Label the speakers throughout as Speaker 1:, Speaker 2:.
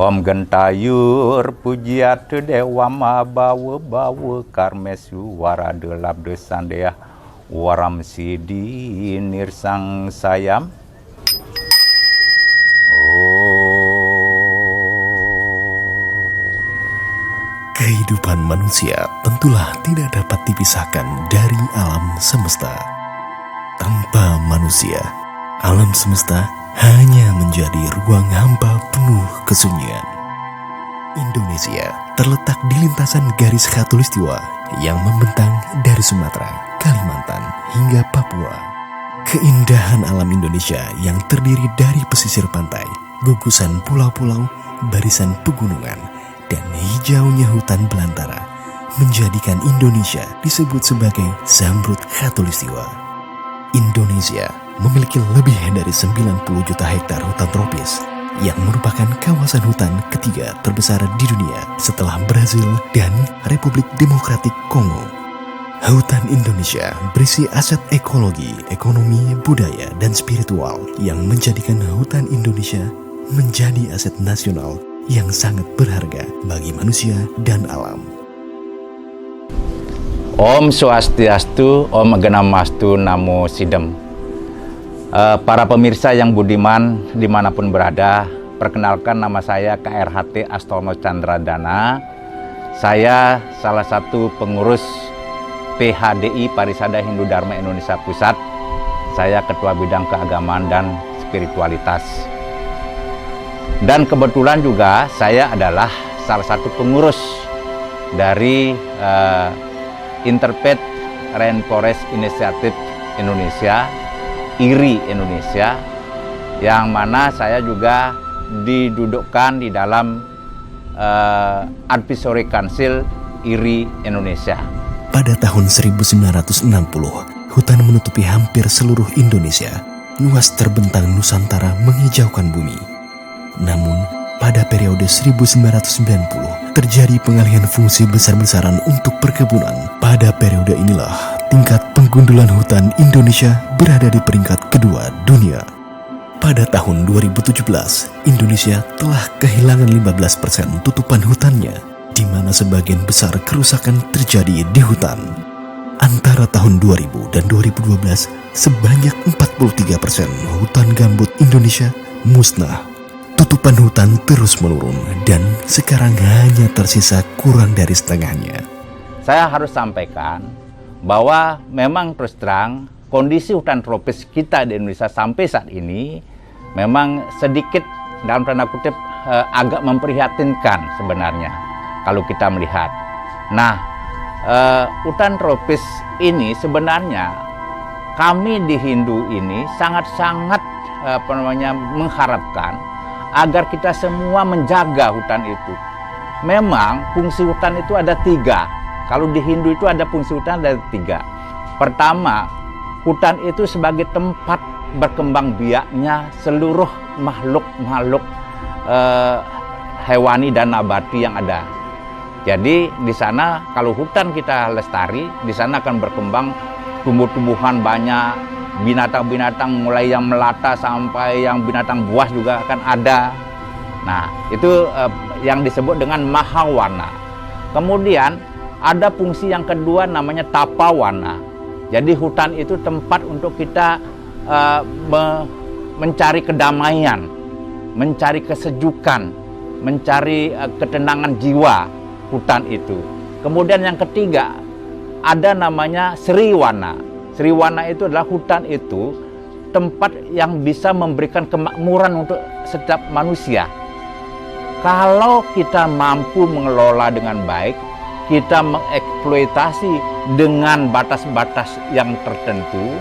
Speaker 1: Om gentayur pujiat dewa ma bawa karmesu warade labde sandea waram sidi nirsang sayam.
Speaker 2: Kehidupan manusia tentulah tidak dapat dipisahkan dari alam semesta. Tanpa manusia, alam semesta hanya menjadi ruang hampa penuh kesunyian. Indonesia terletak di lintasan garis khatulistiwa yang membentang dari Sumatera, Kalimantan hingga Papua. Keindahan alam Indonesia yang terdiri dari pesisir pantai, gugusan pulau-pulau, barisan pegunungan, dan hijaunya hutan belantara menjadikan Indonesia disebut sebagai Zamrud Khatulistiwa. Indonesia memiliki lebih dari 90 juta hektar hutan tropis yang merupakan kawasan hutan ketiga terbesar di dunia setelah Brazil dan Republik Demokratik Kongo. Hutan Indonesia berisi aset ekologi, ekonomi, budaya, dan spiritual yang menjadikan hutan Indonesia menjadi aset nasional yang sangat berharga bagi manusia dan alam.
Speaker 1: Om Swastiastu, Om Genamastu, Namo Sidem. Para pemirsa yang budiman dimanapun berada, perkenalkan nama saya KRHT Astono Chandradana. Saya salah satu pengurus PHDI Parisada Hindu Dharma Indonesia Pusat. Saya Ketua Bidang Keagamaan dan Spiritualitas. Dan kebetulan juga saya adalah salah satu pengurus dari Interfaith Rainforest Initiative Indonesia, IRI Indonesia, yang mana saya juga didudukkan di dalam Advisory Council IRI Indonesia.
Speaker 2: Pada tahun 1960, hutan menutupi hampir seluruh Indonesia. Luas terbentang Nusantara menghijaukan bumi. Namun, pada periode 1990, terjadi pengalihan fungsi besar-besaran untuk perkebunan. Pada periode inilah, tingkat penggundulan hutan Indonesia berada di peringkat kedua dunia. Pada tahun 2017, Indonesia telah kehilangan 15% tutupan hutannya, di mana sebagian besar kerusakan terjadi di hutan. Antara tahun 2000 dan 2012, sebanyak 43% hutan gambut Indonesia musnah. Tutupan hutan terus menurun dan sekarang hanya tersisa kurang dari setengahnya.
Speaker 1: Saya harus sampaikan bahwa memang terus terang kondisi hutan tropis kita di Indonesia sampai saat ini memang sedikit dalam tanda kutip agak memprihatinkan sebenarnya kalau kita melihat. Nah, hutan tropis ini sebenarnya kami di Hindu ini sangat-sangat mengharapkan agar kita semua menjaga hutan itu. Memang fungsi hutan itu ada 3. Kalau di Hindu itu ada fungsi hutan ada 3. Pertama, hutan itu sebagai tempat berkembang biaknya seluruh makhluk-makhluk hewani dan nabati yang ada. Jadi di sana kalau hutan kita lestari, di sana akan berkembang tumbuh-tumbuhan banyak, binatang-binatang mulai yang melata sampai yang binatang buas juga akan ada. Nah, itu yang disebut dengan mahawana. Kemudian ada fungsi yang kedua namanya tapawana. Jadi hutan itu tempat untuk kita mencari kedamaian, mencari kesejukan, mencari ketenangan jiwa, hutan itu. Kemudian yang ketiga ada namanya Sriwana. Sriwana itu adalah hutan itu tempat yang bisa memberikan kemakmuran untuk setiap manusia. Kalau kita mampu mengelola dengan baik, kita mengeksploitasi dengan batas-batas yang tertentu,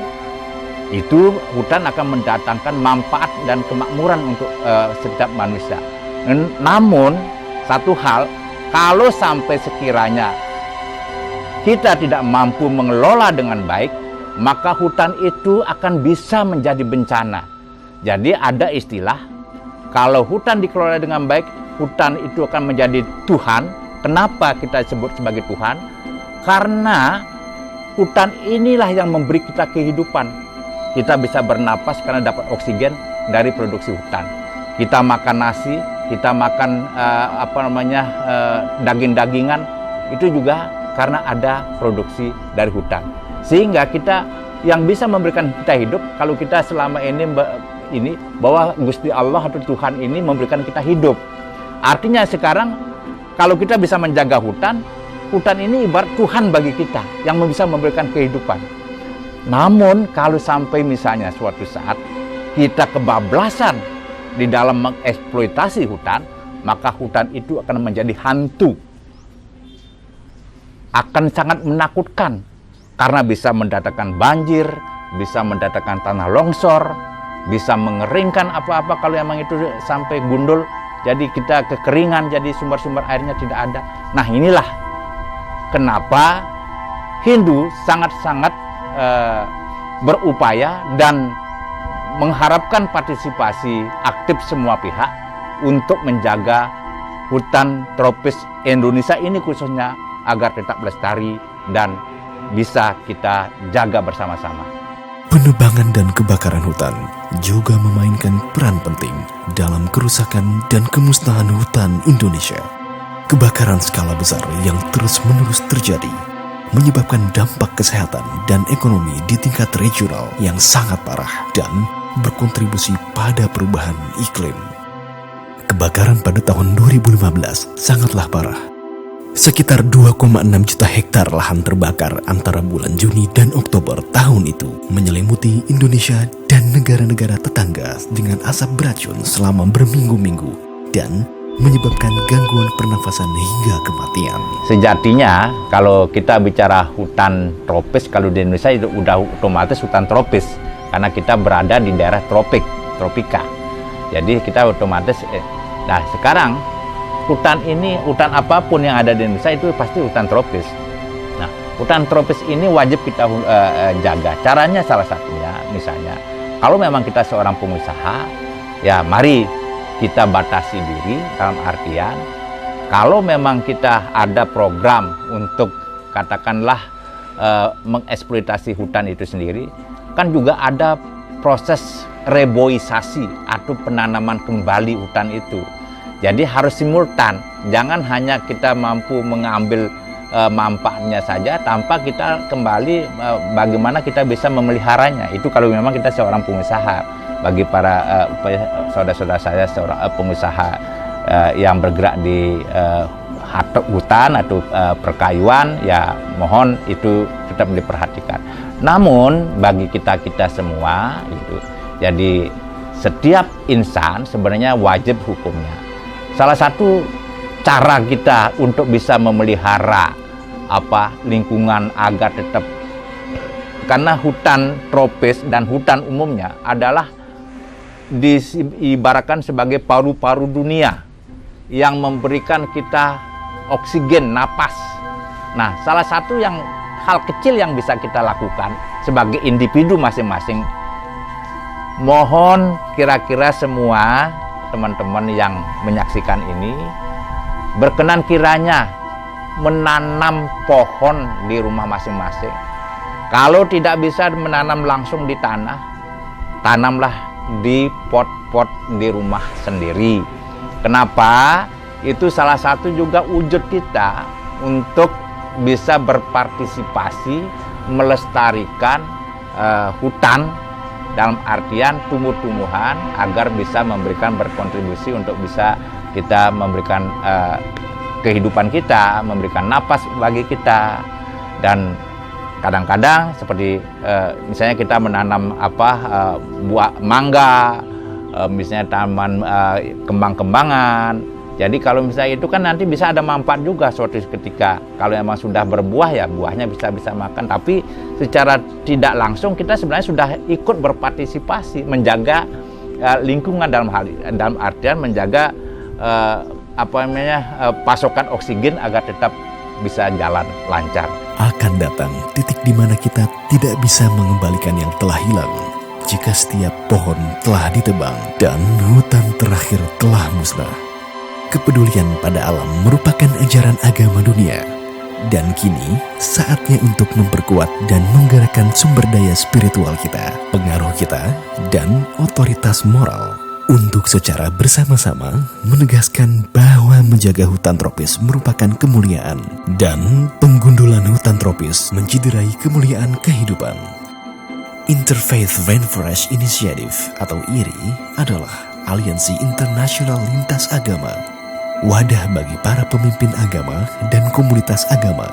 Speaker 1: itu hutan akan mendatangkan manfaat dan kemakmuran untuk setiap manusia. Namun, satu hal, kalau sampai sekiranya kita tidak mampu mengelola dengan baik, maka hutan itu akan bisa menjadi bencana. Jadi ada istilah, kalau hutan dikelola dengan baik, hutan itu akan menjadi Tuhan. Kenapa kita sebut sebagai Tuhan? Karena hutan inilah yang memberi kita kehidupan. Kita bisa bernapas karena dapat oksigen dari produksi hutan. Kita makan nasi, kita makan daging-dagingan, itu juga karena ada produksi dari hutan. Sehingga kita yang bisa memberikan kita hidup, kalau kita selama ini bahwa Gusti Allah atau Tuhan ini memberikan kita hidup. Artinya sekarang kalau kita bisa menjaga hutan, hutan ini ibarat Tuhan bagi kita yang bisa memberikan kehidupan. Namun kalau sampai misalnya suatu saat kita kebablasan di dalam mengeksploitasi hutan, maka hutan itu akan menjadi hantu. Akan sangat menakutkan karena bisa mendatangkan banjir, bisa mendatangkan tanah longsor, bisa mengeringkan apa-apa kalau emang itu sampai gundul. Jadi kita kekeringan, jadi sumber-sumber airnya tidak ada. Nah inilah kenapa Hindu sangat-sangat berupaya dan mengharapkan partisipasi aktif semua pihak untuk menjaga hutan tropis Indonesia ini khususnya agar tetap lestari dan bisa kita jaga bersama-sama.
Speaker 2: Penebangan dan kebakaran hutan juga memainkan peran penting dalam kerusakan dan kemusnahan hutan Indonesia. Kebakaran skala besar yang terus-menerus terjadi menyebabkan dampak kesehatan dan ekonomi di tingkat regional yang sangat parah dan berkontribusi pada perubahan iklim. Kebakaran pada tahun 2015 sangatlah parah. Sekitar 2,6 juta hektar lahan terbakar antara bulan Juni dan Oktober tahun itu, menyelimuti Indonesia dan negara-negara tetangga dengan asap beracun selama berminggu-minggu dan menyebabkan gangguan pernafasan hingga kematian.
Speaker 1: Sejatinya kalau kita bicara hutan tropis, kalau di Indonesia itu udah otomatis hutan tropis karena kita berada di daerah tropika. Jadi kita otomatis nah sekarang hutan apapun yang ada di Indonesia itu pasti hutan tropis. Nah, hutan tropis ini wajib kita jaga. Caranya salah satunya misalnya, kalau memang kita seorang pengusaha, ya mari kita batasi diri dalam artian, kalau memang kita ada program untuk katakanlah mengeksploitasi hutan itu sendiri, kan juga ada proses reboisasi atau penanaman kembali hutan itu. Jadi harus simultan, jangan hanya kita mampu mengambil manfaatnya saja tanpa kita kembali bagaimana kita bisa memeliharanya. Itu kalau memang kita seorang pengusaha. Bagi para saudara-saudara saya seorang pengusaha yang bergerak di hutan atau perkayuan, ya mohon itu tetap diperhatikan. Namun bagi kita semua itu, jadi setiap insan sebenarnya wajib hukumnya. Salah satu cara kita untuk bisa memelihara lingkungan agar tetap, karena hutan tropis dan hutan umumnya adalah diibaratkan sebagai paru-paru dunia yang memberikan kita oksigen, napas. Nah, salah satu hal kecil yang bisa kita lakukan sebagai individu masing-masing, mohon kira-kira semua teman-teman yang menyaksikan ini berkenan kiranya menanam pohon di rumah masing-masing. Kalau tidak bisa menanam langsung di tanah, tanamlah di pot-pot di rumah sendiri. Kenapa? Itu salah satu juga wujud kita untuk bisa berpartisipasi melestarikan hutan dalam artian tumbuh-tumbuhan agar bisa berkontribusi untuk bisa kita memberikan kehidupan kita, memberikan napas bagi kita. Dan kadang-kadang seperti misalnya kita menanam buah mangga, misalnya taman kembang-kembangan. Jadi kalau misalnya itu kan nanti bisa ada manfaat juga suatu ketika. Kalau memang sudah berbuah, ya buahnya bisa makan. Tapi secara tidak langsung kita sebenarnya sudah ikut berpartisipasi menjaga lingkungan dalam artian menjaga pasokan oksigen agar tetap bisa jalan lancar.
Speaker 2: Akan datang titik di mana kita tidak bisa mengembalikan yang telah hilang. Jika setiap pohon telah ditebang dan hutan terakhir telah musnah. Kepedulian pada alam merupakan ajaran agama dunia. Dan kini saatnya untuk memperkuat dan menggerakkan sumber daya spiritual kita, pengaruh kita, dan otoritas moral untuk secara bersama-sama menegaskan bahwa menjaga hutan tropis merupakan kemuliaan dan penggundulan hutan tropis menciderai kemuliaan kehidupan. Interfaith Rainforest Initiative atau IRI adalah aliansi internasional lintas agama, wadah bagi para pemimpin agama dan komunitas agama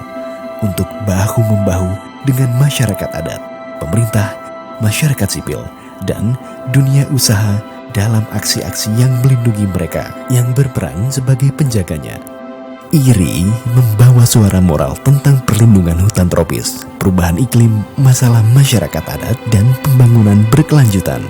Speaker 2: untuk bahu-membahu dengan masyarakat adat, pemerintah, masyarakat sipil, dan dunia usaha dalam aksi-aksi yang melindungi mereka yang berperan sebagai penjaganya. IRI membawa suara moral tentang perlindungan hutan tropis, perubahan iklim, masalah masyarakat adat, dan pembangunan berkelanjutan.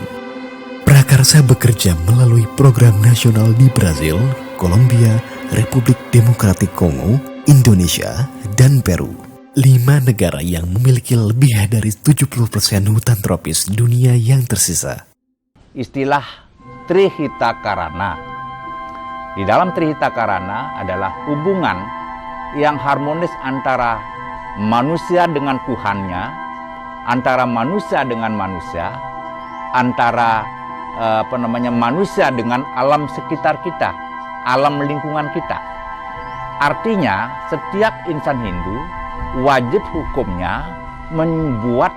Speaker 2: Prakarsa bekerja melalui program nasional di Brazil, Kolombia, Republik Demokratik Kongo, Indonesia, dan Peru. 5 negara yang memiliki lebih dari 70% hutan tropis dunia yang tersisa.
Speaker 1: Istilah Trihita Karana. Di dalam Trihita Karana adalah hubungan yang harmonis antara manusia dengan Tuhannya, antara manusia dengan manusia, antara manusia dengan alam sekitar kita, alam lingkungan kita. Artinya, setiap insan Hindu wajib hukumnya membuat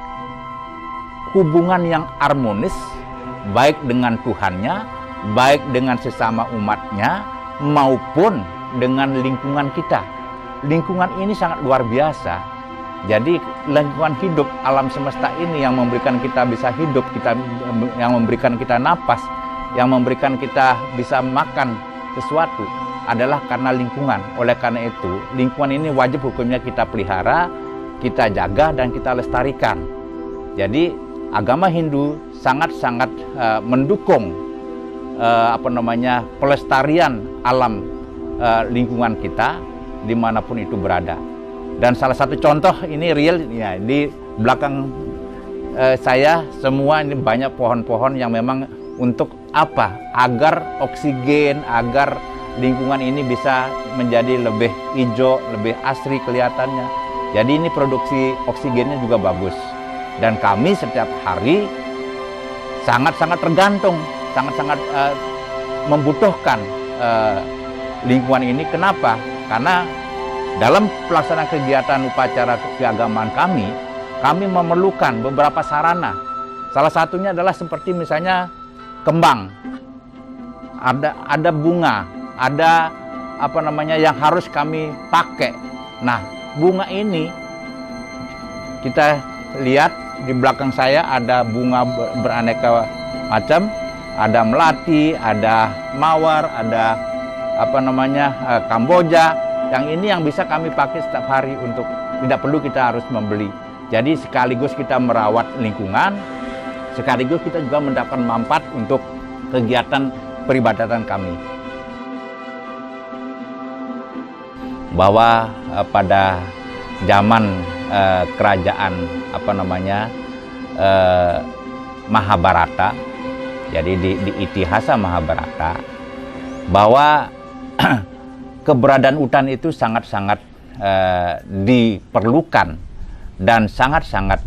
Speaker 1: hubungan yang harmonis baik dengan Tuhannya, baik dengan sesama umatnya, maupun dengan lingkungan kita. Lingkungan ini sangat luar biasa. Jadi lingkungan hidup alam semesta ini yang memberikan kita bisa hidup, yang memberikan kita napas, yang memberikan kita bisa makan sesuatu adalah karena lingkungan. Oleh karena itu, lingkungan ini wajib hukumnya kita pelihara, kita jaga, dan kita lestarikan. Jadi agama Hindu sangat-sangat mendukung pelestarian alam lingkungan kita dimanapun itu berada. Dan salah satu contoh ini real ya, di belakang saya semua ini banyak pohon-pohon yang memang untuk apa? Agar oksigen, agar lingkungan ini bisa menjadi lebih hijau, lebih asri kelihatannya. Jadi ini produksi oksigennya juga bagus. Dan kami setiap hari sangat-sangat tergantung, sangat-sangat membutuhkan lingkungan ini. Kenapa? Karena dalam pelaksanaan kegiatan upacara keagamaan kami memerlukan beberapa sarana. Salah satunya adalah seperti misalnya kembang, ada bunga, ada yang harus kami pakai. Nah, bunga ini kita lihat di belakang saya ada bunga beraneka macam, ada melati, ada mawar, ada kamboja. Yang ini yang bisa kami pakai setiap hari, untuk tidak perlu kita harus membeli. Jadi sekaligus kita merawat lingkungan, sekaligus kita juga mendapatkan manfaat untuk kegiatan peribadatan kami. Bahwa pada zaman kerajaan Mahabharata, jadi di Itihasa Mahabharata, bahwa keberadaan hutan itu sangat-sangat diperlukan dan sangat-sangat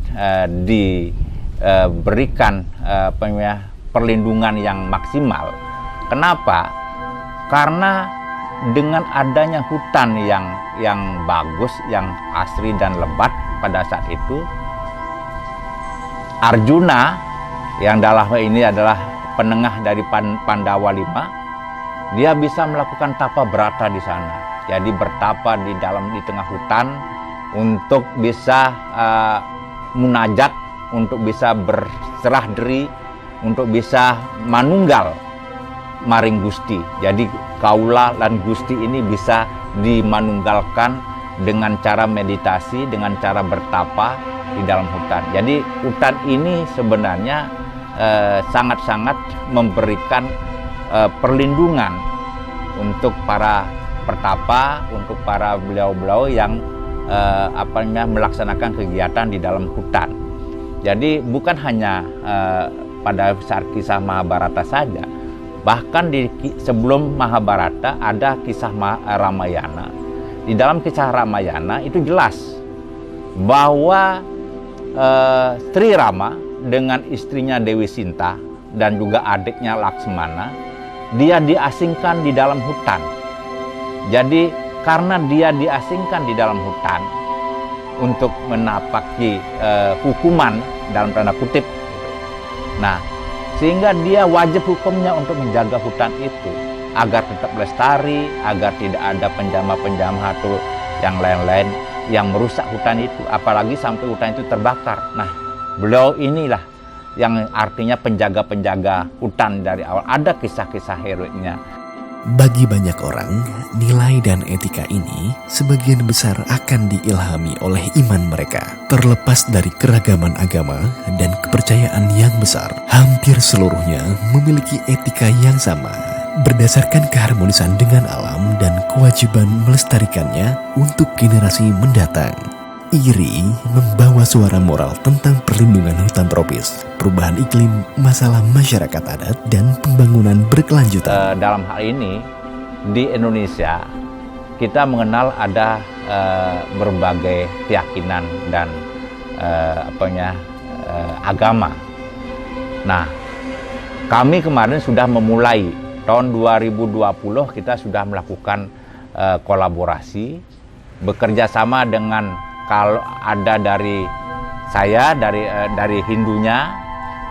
Speaker 1: diberikan perlindungan yang maksimal. Kenapa? Karena dengan adanya hutan yang bagus, yang asri dan lebat pada saat itu, Arjuna yang dalam ini adalah penengah dari Pandawa 5, dia bisa melakukan tapa berata di sana. Jadi bertapa di tengah hutan untuk bisa munajat, untuk bisa berserah diri, untuk bisa manunggal maring Gusti. Jadi kaula dan Gusti ini bisa dimanunggalkan dengan cara meditasi, dengan cara bertapa di dalam hutan. Jadi hutan ini sebenarnya sangat-sangat memberikan perlindungan untuk para pertapa, untuk para beliau-beliau yang melaksanakan kegiatan di dalam hutan. Jadi bukan hanya pada saat kisah Mahabharata saja, bahkan sebelum Mahabharata ada kisah Ramayana. Di dalam kisah Ramayana itu jelas bahwa Sri Rama dengan istrinya Dewi Sinta dan juga adiknya Laksmana, dia diasingkan di dalam hutan. Jadi karena dia diasingkan di dalam hutan untuk menapaki hukuman dalam tanda kutip, nah sehingga dia wajib hukumnya untuk menjaga hutan itu agar tetap lestari, agar tidak ada penjamah-penjamah atau yang lain-lain yang merusak hutan itu, apalagi sampai hutan itu terbakar. Nah, beliau inilah yang artinya penjaga-penjaga hutan dari awal. Ada kisah-kisah heroiknya.
Speaker 2: Bagi banyak orang, nilai dan etika ini sebagian besar akan diilhami oleh iman mereka. Terlepas dari keragaman agama dan kepercayaan yang besar, hampir seluruhnya memiliki etika yang sama, berdasarkan keharmonisan dengan alam dan kewajiban melestarikannya untuk generasi mendatang. IRI membawa suara moral tentang perlindungan hutan tropis, perubahan iklim, masalah masyarakat adat, dan pembangunan berkelanjutan.
Speaker 1: Dalam hal ini, di Indonesia, kita mengenal ada berbagai keyakinan dan agama. Nah, kami kemarin sudah memulai, tahun 2020 kita sudah melakukan kolaborasi, bekerja sama dengan kalau ada dari saya, dari Hindunya,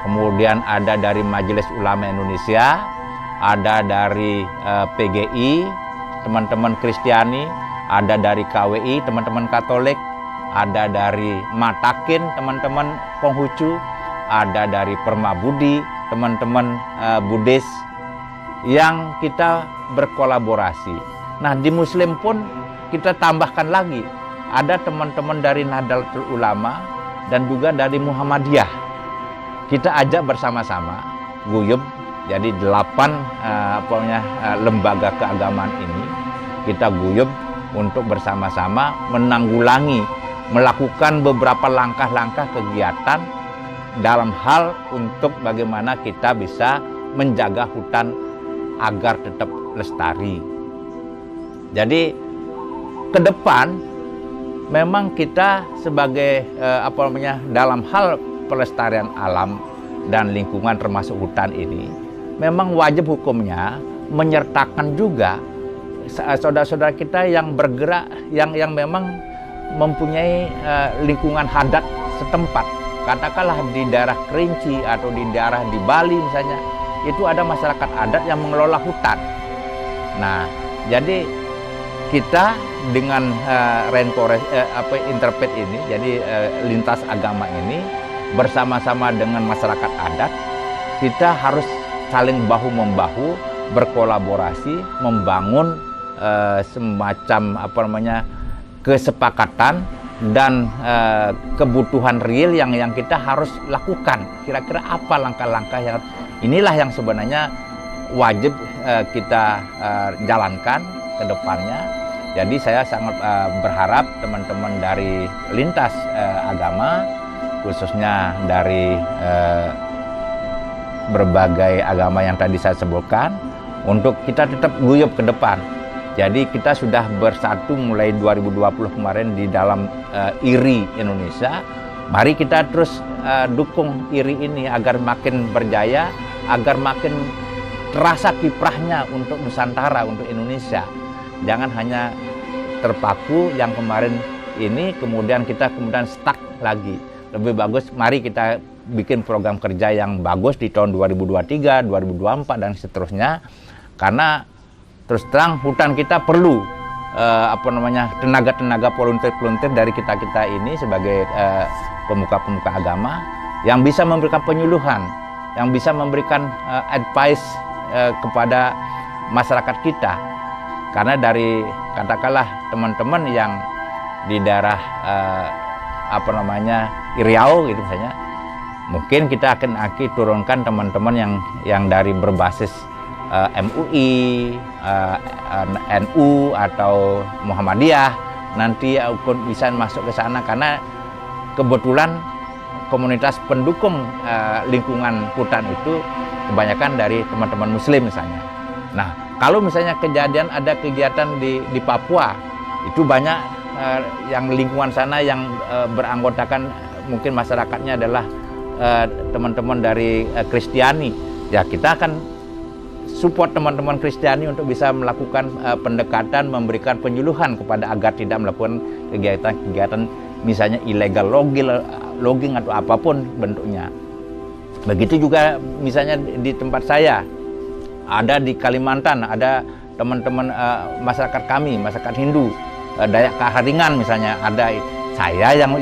Speaker 1: kemudian ada dari Majelis Ulama Indonesia, ada dari PGI, teman-teman Kristiani, ada dari KWI, teman-teman Katolik, ada dari Matakin, teman-teman Konghucu, ada dari Permabudi, teman-teman Buddhis, yang kita berkolaborasi. Nah, di Muslim pun kita tambahkan lagi, ada teman-teman dari Nahdlatul Ulama dan juga dari Muhammadiyah. Kita ajak bersama-sama, guyub, jadi 8 lembaga keagamaan ini kita guyub untuk bersama-sama menanggulangi, melakukan beberapa langkah-langkah kegiatan dalam hal untuk bagaimana kita bisa menjaga hutan agar tetap lestari. Jadi ke depan memang kita sebagai dalam hal pelestarian alam dan lingkungan termasuk hutan ini memang wajib hukumnya menyertakan juga saudara-saudara kita yang bergerak yang memang mempunyai lingkungan adat setempat. Katakanlah di daerah Kerinci atau di daerah di Bali misalnya, itu ada masyarakat adat yang mengelola hutan. Nah, jadi kita dengan Interpet ini, jadi lintas agama ini bersama-sama dengan masyarakat adat, kita harus saling bahu-membahu, berkolaborasi, membangun semacam kesepakatan dan kebutuhan real yang kita harus lakukan. Kira-kira apa langkah-langkah yang inilah yang sebenarnya wajib kita jalankan ke depannya. Jadi saya sangat berharap teman-teman dari lintas agama, khususnya dari berbagai agama yang tadi saya sebutkan, untuk kita tetap guyub ke depan. Jadi kita sudah bersatu mulai 2020 kemarin di dalam IRI Indonesia. Mari kita terus dukung IRI ini agar makin berjaya, agar makin terasa kiprahnya untuk Nusantara, untuk Indonesia. Jangan hanya terpaku yang kemarin ini, kemudian kita stuck lagi. Lebih bagus, mari kita bikin program kerja yang bagus di tahun 2023, 2024, dan seterusnya. Karena terus terang hutan kita perlu tenaga-tenaga volunteer dari kita-kita ini sebagai pemuka-pemuka agama yang bisa memberikan penyuluhan, yang bisa memberikan advice kepada masyarakat kita. Karena dari katakanlah teman-teman yang di daerah Riau gitu misalnya, mungkin kita akan turunkan teman-teman yang dari berbasis MUI, NU atau Muhammadiyah, nanti bisa masuk ke sana karena kebetulan komunitas pendukung lingkungan hutan itu kebanyakan dari teman-teman Muslim misalnya. Nah, kalau misalnya ada kegiatan di Papua, itu banyak yang lingkungan sana yang beranggotakan mungkin masyarakatnya adalah teman-teman dari Kristiani. ya kita akan support teman-teman Kristiani untuk bisa melakukan pendekatan, memberikan penyuluhan kepada agar tidak melakukan kegiatan-kegiatan misalnya illegal logging atau apapun bentuknya. Begitu juga misalnya di tempat saya, ada di Kalimantan, ada teman-teman masyarakat kami, masyarakat Hindu, Dayak Kaharingan misalnya, ada saya yang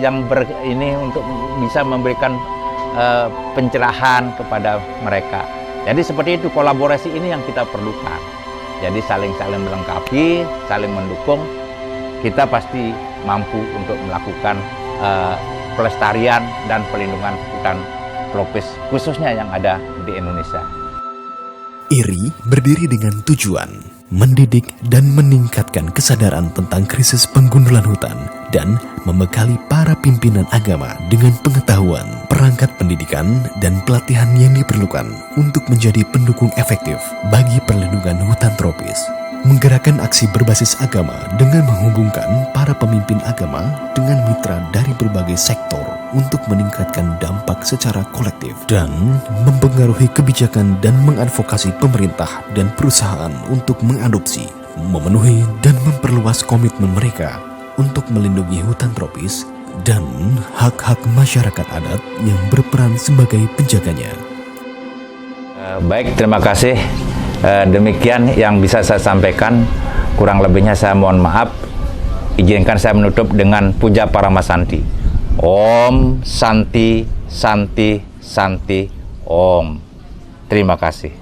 Speaker 1: ini untuk bisa memberikan pencerahan kepada mereka. Jadi seperti itu, kolaborasi ini yang kita perlukan. Jadi saling melengkapi, saling mendukung, kita pasti mampu untuk melakukan pelestarian dan pelindungan hutan tropis khususnya yang ada di Indonesia.
Speaker 2: IRI berdiri dengan tujuan mendidik dan meningkatkan kesadaran tentang krisis penggundulan hutan dan membekali para pimpinan agama dengan pengetahuan, perangkat pendidikan, dan pelatihan yang diperlukan untuk menjadi pendukung efektif bagi perlindungan hutan tropis. Menggerakkan aksi berbasis agama dengan menghubungkan para pemimpin agama dengan mitra dari berbagai sektor untuk meningkatkan dampak secara kolektif dan mempengaruhi kebijakan dan mengadvokasi pemerintah dan perusahaan untuk mengadopsi, memenuhi dan memperluas komitmen mereka untuk melindungi hutan tropis dan hak-hak masyarakat adat yang berperan sebagai penjaganya.
Speaker 1: Baik, terima kasih. Demikian yang bisa saya sampaikan. Kurang lebihnya saya mohon maaf. Izinkan saya menutup dengan puja Paramasanti. Om Santi Santi Santi Om. Terima kasih.